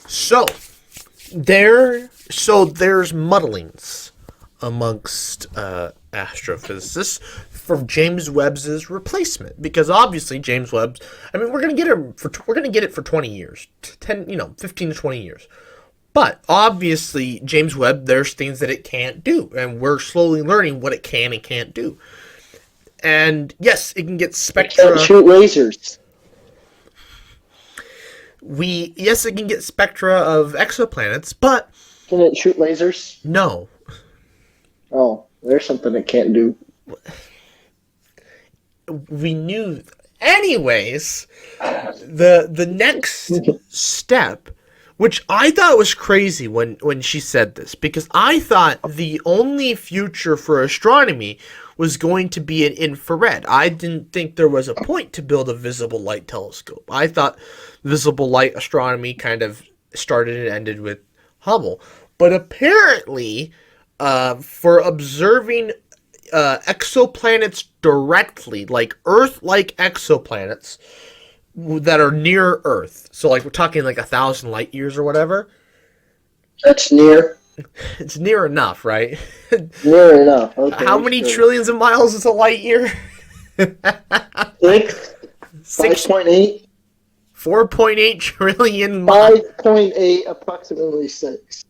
So there's muddlings amongst astrophysicists for James Webb's replacement, because obviously James Webb's. I mean, we're gonna get it for 20 years, 15 to 20 years. But obviously, James Webb, there's things that it can't do, and we're slowly learning what it can and can't do. And yes, it can get spectra. It can't shoot lasers. It can get spectra of exoplanets, but can it shoot lasers? No. Oh, there's something it can't do. We knew, anyways. The next step, which I thought was crazy when she said this, because I thought the only future for astronomy was going to be an infrared. I didn't think there was a point to build a visible light telescope. I thought visible light astronomy kind of started and ended with Hubble. But apparently, for observing exoplanets directly, like Earth-like exoplanets that are near Earth, so like we're talking like 1,000 light years or whatever. That's near. It's near enough, right? Near enough. Okay, how many trillions of miles is a light year? 5.8. 4.8 trillion miles. 5.8, approximately 6.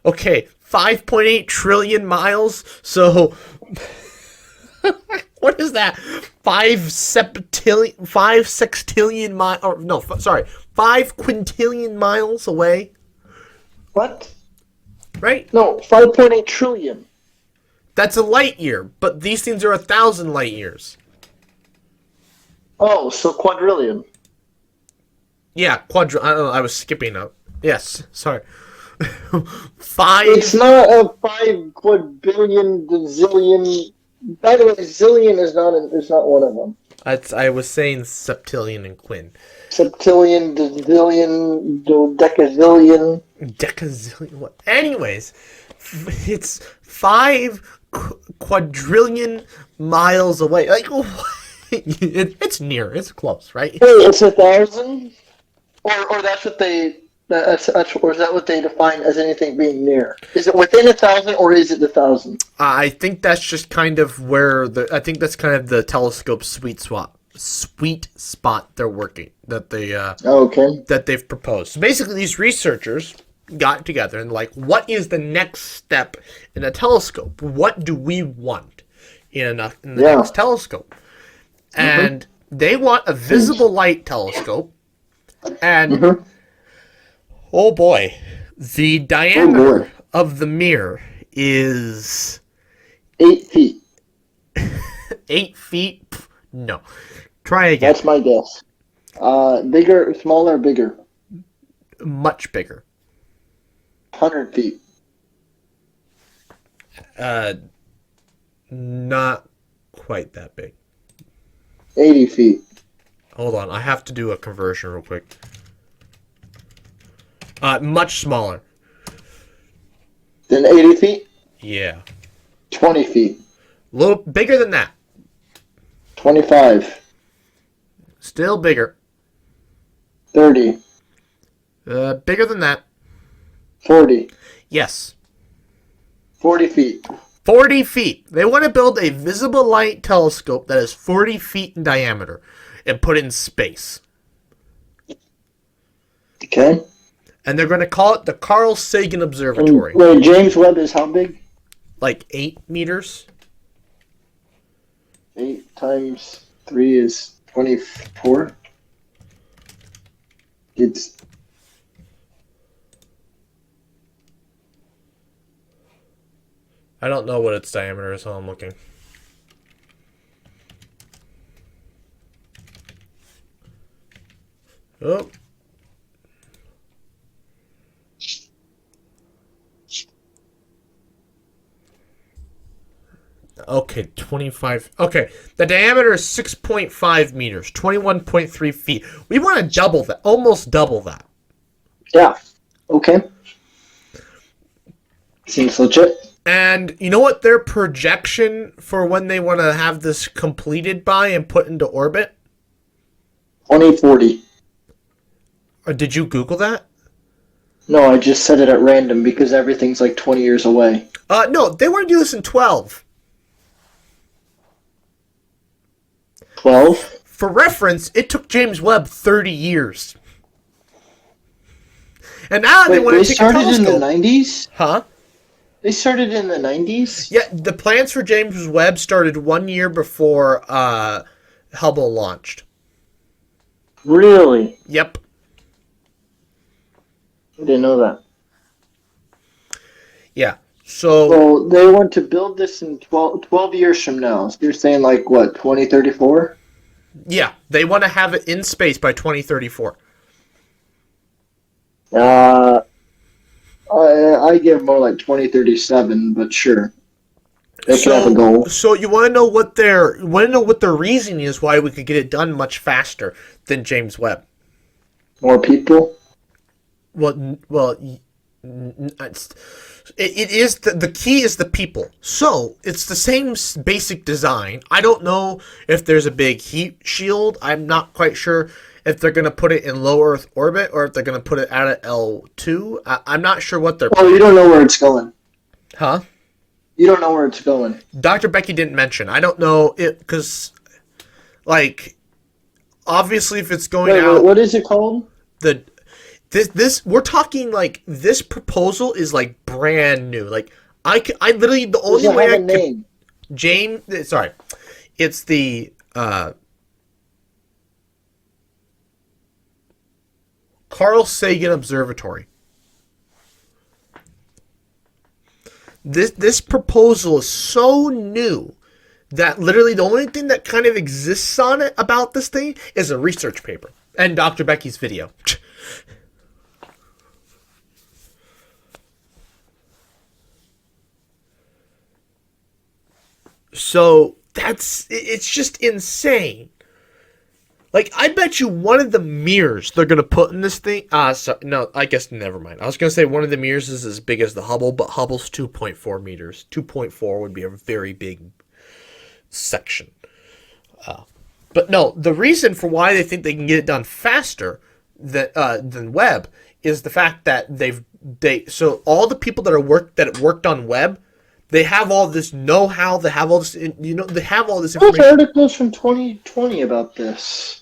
Okay, 5.8 trillion miles. So, what is that? 5 sextillion miles. Or no, sorry, 5 quintillion miles away. What? Right? No, 5.8 trillion. That's a light year, but these things are 1,000 light years. Oh, so quadrillion. Yeah, I don't know, I was skipping up. Yes, sorry. 5. It's not a 5 quadrillion zillion. By the way, zillion is not one of them. I was saying septillion and quin. Septillion, zillion, decazillion. Decazillion. What? Anyways, it's 5 quadrillion miles away. Like, it's near. It's close, right? Wait, it's 1,000, or that's what they. Or is that what they define as anything being near? Is it within 1,000 or is it 1,000? I think that's just kind of where I think that's kind of the telescope's sweet spot they're working that they've proposed. So basically, these researchers got together and like, what is the next step in a telescope? What do we want in the next telescope? And they want a visible light telescope, and oh boy, the diameter of the mirror is 8 feet. 8 feet? No. Try again. That's my guess. Bigger, smaller, bigger? Much bigger. 100 feet. Not quite that big. 80 feet. Hold on, I have to do a conversion real quick. Much smaller. Than 80 feet? Yeah. 20 feet. A little bigger than that. 25. Still bigger. 30. Bigger than that. 40. Yes. 40 feet. 40 feet. They want to build a visible light telescope that is 40 feet in diameter and put it in space. Okay. And they're going to call it the Carl Sagan Observatory. Wait, James Webb is how big? Like 8 meters. 8 times 3 is 24. It's... I don't know what its diameter is, so I'm looking. Oh. Okay, 25. Okay, the diameter is 6.5 meters, 21.3 feet. We want to double that, almost double that. Yeah. Okay. Seems legit. And you know what their projection for when they want to have this completed by and put into orbit? 2040. Or did you Google that? No, I just said it at random because everything's like 20 years away. No, they want to do this in 12. 12? For reference, it took James Webb 30 years. And now they Wait, want they to take a started in the telescope. 90s? Huh? They started in the 90s? Yeah, the plans for James Webb started 1 year before Hubble launched. Really? Yep. I didn't know that. Yeah. So, So they want to build this in 12 years from now. So you're saying like what, 2034? yeah, they want to have it in space by 2034. I give more like 2037, but sure. They can have a goal. So you want to know what their reasoning is why we could get it done much faster than James Webb? More people? Well, it is the key is the people. So it's the same basic design. I don't know if there's a big heat shield. I'm not quite sure if they're going to put it in low Earth orbit or if they're going to put it out at L2. I'm not sure what they're. Well, you don't know where it's going. Huh? You don't know where it's going. Dr. Becky didn't mention. I don't know it because, like, obviously if it's going out. What is it called? This we're talking like this proposal is like brand new. Like I literally the only way I could James sorry, it's the Carl Sagan Observatory. This proposal is so new that literally the only thing that kind of exists on it about this thing is a research paper and Dr. Becky's video. So it's just insane. Like, I bet you one of the mirrors they're going to put in this thing. No, I guess never mind. I was going to say one of the mirrors is as big as the Hubble, but Hubble's 2.4 meters. 2.4 would be a very big section. But no, the reason for why they think they can get it done faster than Webb is the fact that so all the people that worked on Webb, they have all this know-how. They have all this, they have all this information. There's articles from 2020 about this.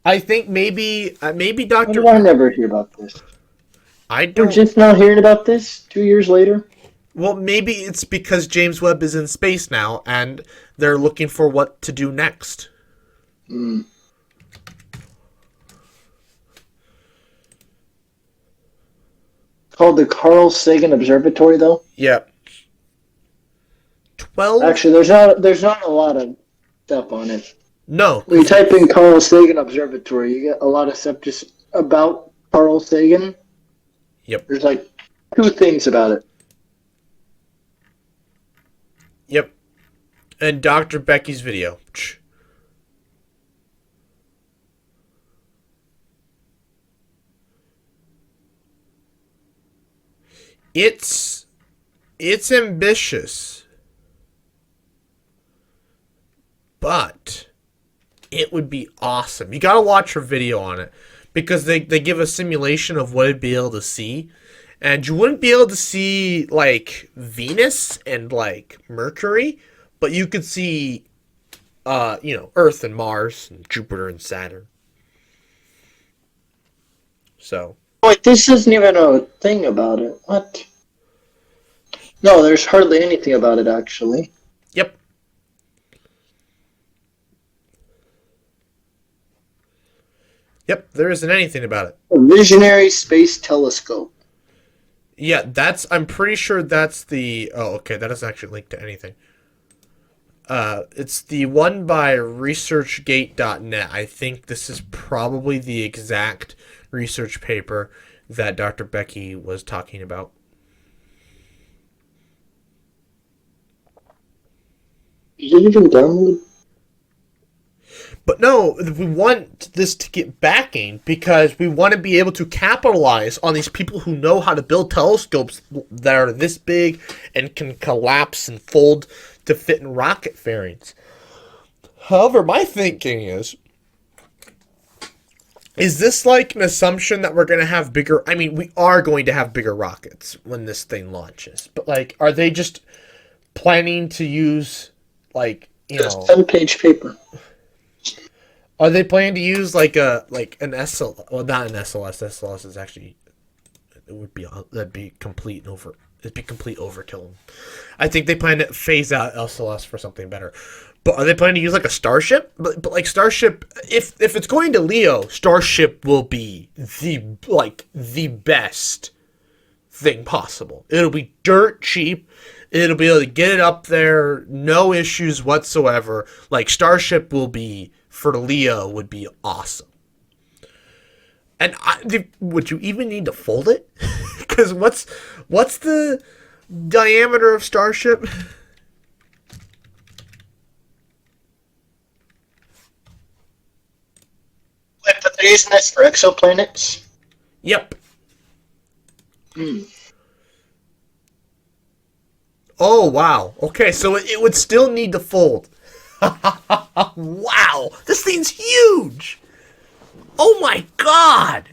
I think maybe Dr. Why did I never hear about this? I don't. We're just now hearing about this 2 years later. Well, maybe it's because James Webb is in space now, and they're looking for what to do next. Mm. Called the Carl Sagan Observatory, though. Yeah. 12. Actually, there's not a lot of stuff on it. No. When you type in Carl Sagan Observatory, you get a lot of stuff just about Carl Sagan. Yep. There's like 2 things about it. Yep. And Dr. Becky's video. It's ambitious, but it would be awesome. You gotta watch her video on it because they give a simulation of what it'd be able to see, and you wouldn't be able to see like Venus and like Mercury, but you could see Earth and Mars and Jupiter and Saturn. So Wait, this isn't even a thing about it. What? No, there's hardly anything about it, actually. yep. Yep, there isn't anything about it. A visionary space telescope. Yeah, I'm pretty sure that's the, oh, okay, that doesn't actually link to anything. It's the one by researchgate.net. I think this is probably the exact research paper that Dr. Becky was talking about. Is it even downloaded? But no, we want this to get backing because we want to be able to capitalize on these people who know how to build telescopes that are this big and can collapse and fold to fit in rocket fairings. However, my thinking is Is this like an assumption that we're going to have bigger? I mean, we are going to have bigger rockets when this thing launches, but like, are they just planning to use like Just 10-page paper. Are they planning to use like an SL? Well, not an SLS. SLS is actually that'd be complete over. It'd be complete overkill. I think they plan to phase out SLS for something better. But are they planning to use like a Starship? But like Starship, if it's going to Leo, Starship will be the best thing possible. It'll be dirt cheap. It'll be able to get it up there, no issues whatsoever. Like Starship will be for Leo would be awesome. And would you even need to fold it? Because what's the diameter of Starship? Like the they're using this for exoplanets. Yep. Oh wow. Okay, so it would still need to fold. Wow, this thing's huge. Oh my god.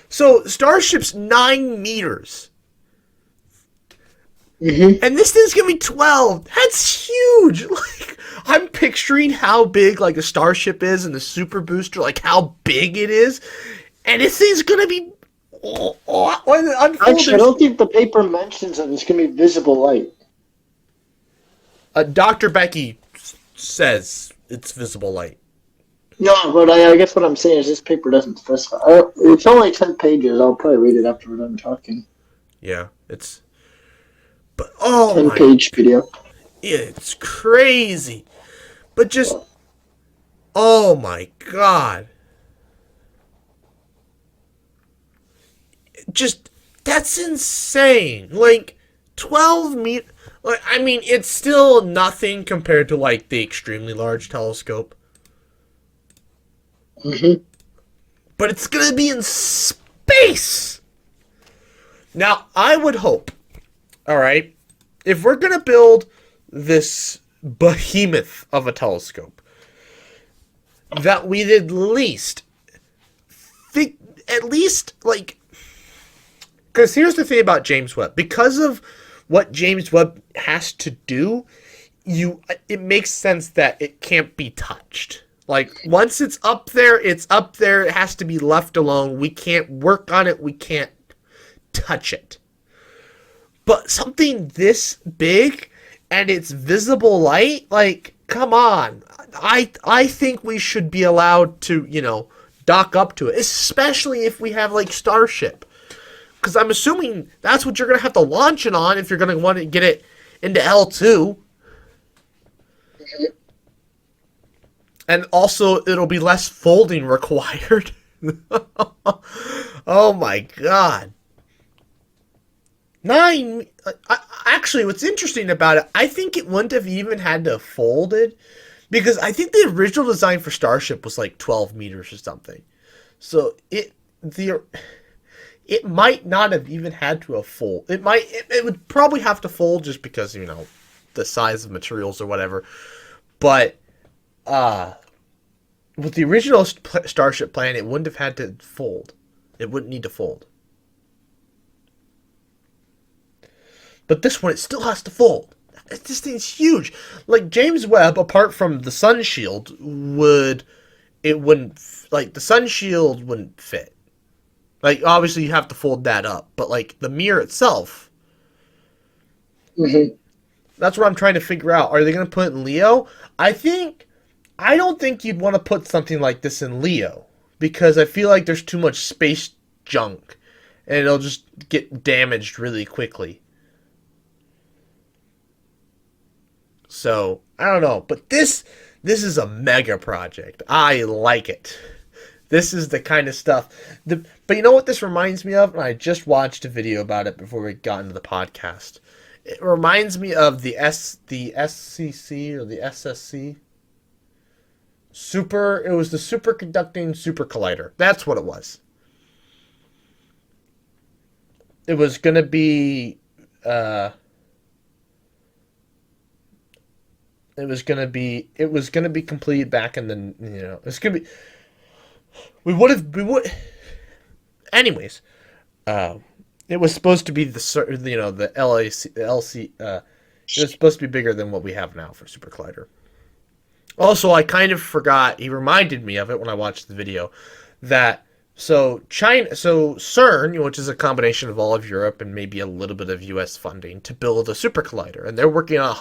So Starship's 9 meters. And this thing's gonna be 12. That's huge. Like, I'm picturing how big like a Starship is and the Super Booster, like how big it is, and this thing's gonna be. Actually, I don't think the paper mentions that it's going to be visible light. Dr. Becky says it's visible light. No, but I guess what I'm saying is this paper doesn't specify. It's only 10 pages. I'll probably read it after we're done talking. Yeah, it's. But oh 10-page video. It's crazy. But just. Oh my god. Just. That's insane. Like, 12 meters. Like, I mean, it's still nothing compared to, like, the extremely large telescope. But it's going to be in space. Now, I would hope, all right, if we're going to build this behemoth of a telescope, that we'd at least, like, because here's the thing about James Webb. Because of what James Webb has to do, it makes sense that it can't be touched. Like, once it's up there, it's up there. It has to be left alone. We can't work on it. We can't touch it. But something this big and it's visible light, like, come on. I think we should be allowed to, dock up to it, especially if we have, like, Starship. Because I'm assuming that's what you're going to have to launch it on if you're going to want to get it into L2. And also, it'll be less folding required. Oh my god. Actually, what's interesting about it, I think it wouldn't have even had to have folded. Because I think the original design for Starship was like 12 meters or something. So it might not have even had to have fold. It would probably have to fold just because, the size of materials or whatever. But, with the original Starship plan, it wouldn't have had to fold. It wouldn't need to fold. But this one, it still has to fold. This thing's huge. Like, James Webb, apart from the sun shield, the sun shield wouldn't fit. Like, obviously you have to fold that up. But, like, the mirror itself. That's what I'm trying to figure out. Are they going to put it in Leo? I don't think you'd want to put something like this in Leo. Because I feel like there's too much space junk. And it'll just get damaged really quickly. So, I don't know. But this is a mega project. I like it. This is the kind of stuff. But you know what this reminds me of? And I just watched a video about it before we got into the podcast. It reminds me of the SCC or the SSC. It was the superconducting super collider. That's what it was. It was gonna be completed back in the it's gonna be We would have. We would. Anyways, it was supposed to be the LAC, LC. It was supposed to be bigger than what we have now for Super Collider. Also, I kind of forgot. He reminded me of it when I watched the video. That CERN, which is a combination of all of Europe and maybe a little bit of U.S. funding to build a super collider, and they're working on a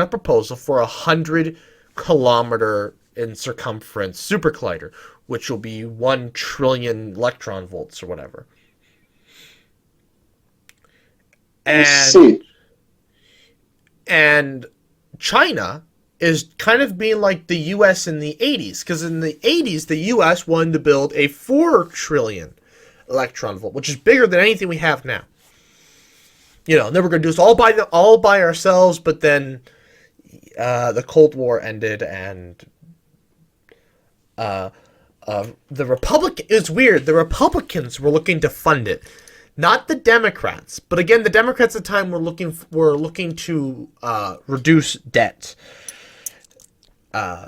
proposal for 100-kilometer in circumference super collider, which will be 1 trillion electron volts or whatever. And China is kind of being like the U.S. in the 80s, because in the 80s, the U.S. wanted to build a 4 trillion electron volt, which is bigger than anything we have now. And then we're going to do this all by ourselves, but then the Cold War ended, and the it's weird. The Republicans were looking to fund it, not the Democrats. But again, the Democrats at the time were looking to reduce debt.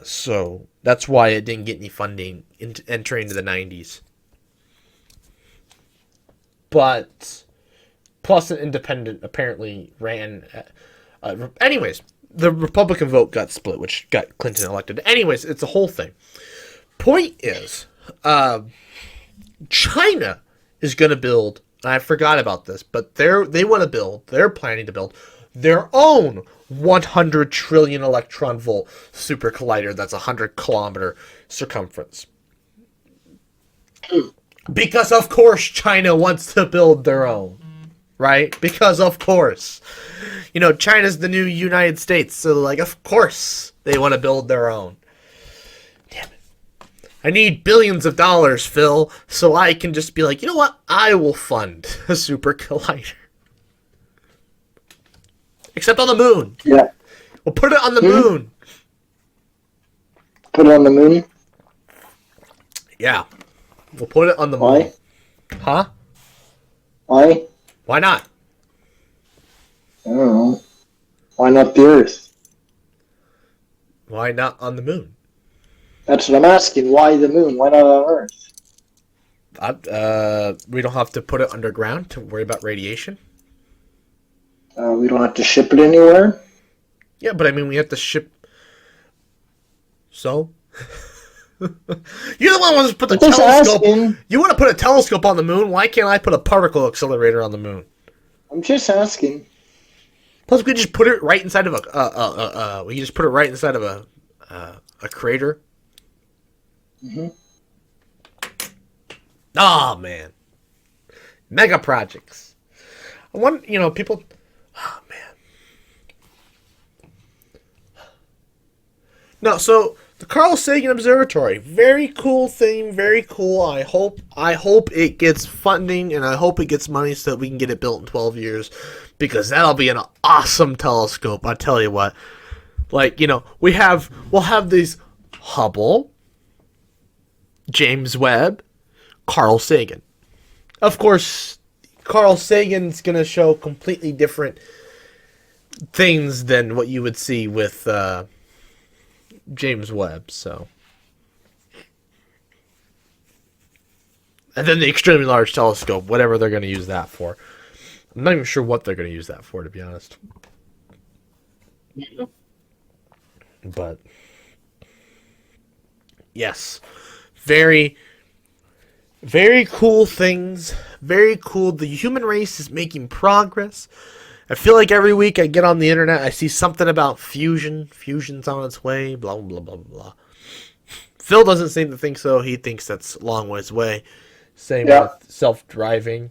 So that's why it didn't get any funding entering into the 90s. But plus an independent apparently ran. Anyways, the Republican vote got split, which got Clinton elected. Anyways, it's a whole thing. Point is, China is going to build, and I forgot about this, but they're planning to build their own 100 trillion electron volt super collider that's 100-kilometer circumference. Because of course China wants to build their own, right? Because of course, China's the new United States, so of course they want to build their own. Damn it! I need billions of dollars, Phil, so I can just be like, you know what? I will fund a super collider. Except on the moon. Yeah. We'll put it on the moon. Put it on the moon? Yeah. We'll put it on the moon. Why? Huh? Why? Why not? I don't know. Why not the Earth? Why not on the moon? That's what I'm asking. Why the moon? Why not on Earth? We don't have to put it underground to worry about radiation. We don't have to ship it anywhere? Yeah, but I mean, we have to ship... So? You're the one who wants to put the telescope... Asking. You want to put a telescope on the moon? Why can't I put a particle accelerator on the moon? I'm just asking. Plus, we just put it right inside of a... we just put it right inside of a crater. Mm-hmm. Oh, man. Mega projects. I want, people... Oh, man. No, so the Carl Sagan Observatory, very cool thing, very cool. I hope it gets funding, and I hope it gets money so that we can get it built in 12 years, because that'll be an awesome telescope. I tell you what, we'll have these Hubble, James Webb, Carl Sagan. Of course, Carl Sagan's going to show completely different things than what you would see with James Webb, so. And then the extremely large telescope, whatever they're going to use that for. I'm not even sure what they're going to use that for, to be honest. But, yes. Very, very cool things. Very cool. The human race is making progress. I feel like every week I get on the internet, I see something about fusion. Fusion's on its way, blah, blah, blah, blah. Phil doesn't seem to think so. He thinks that's a long ways away. Same with self-driving.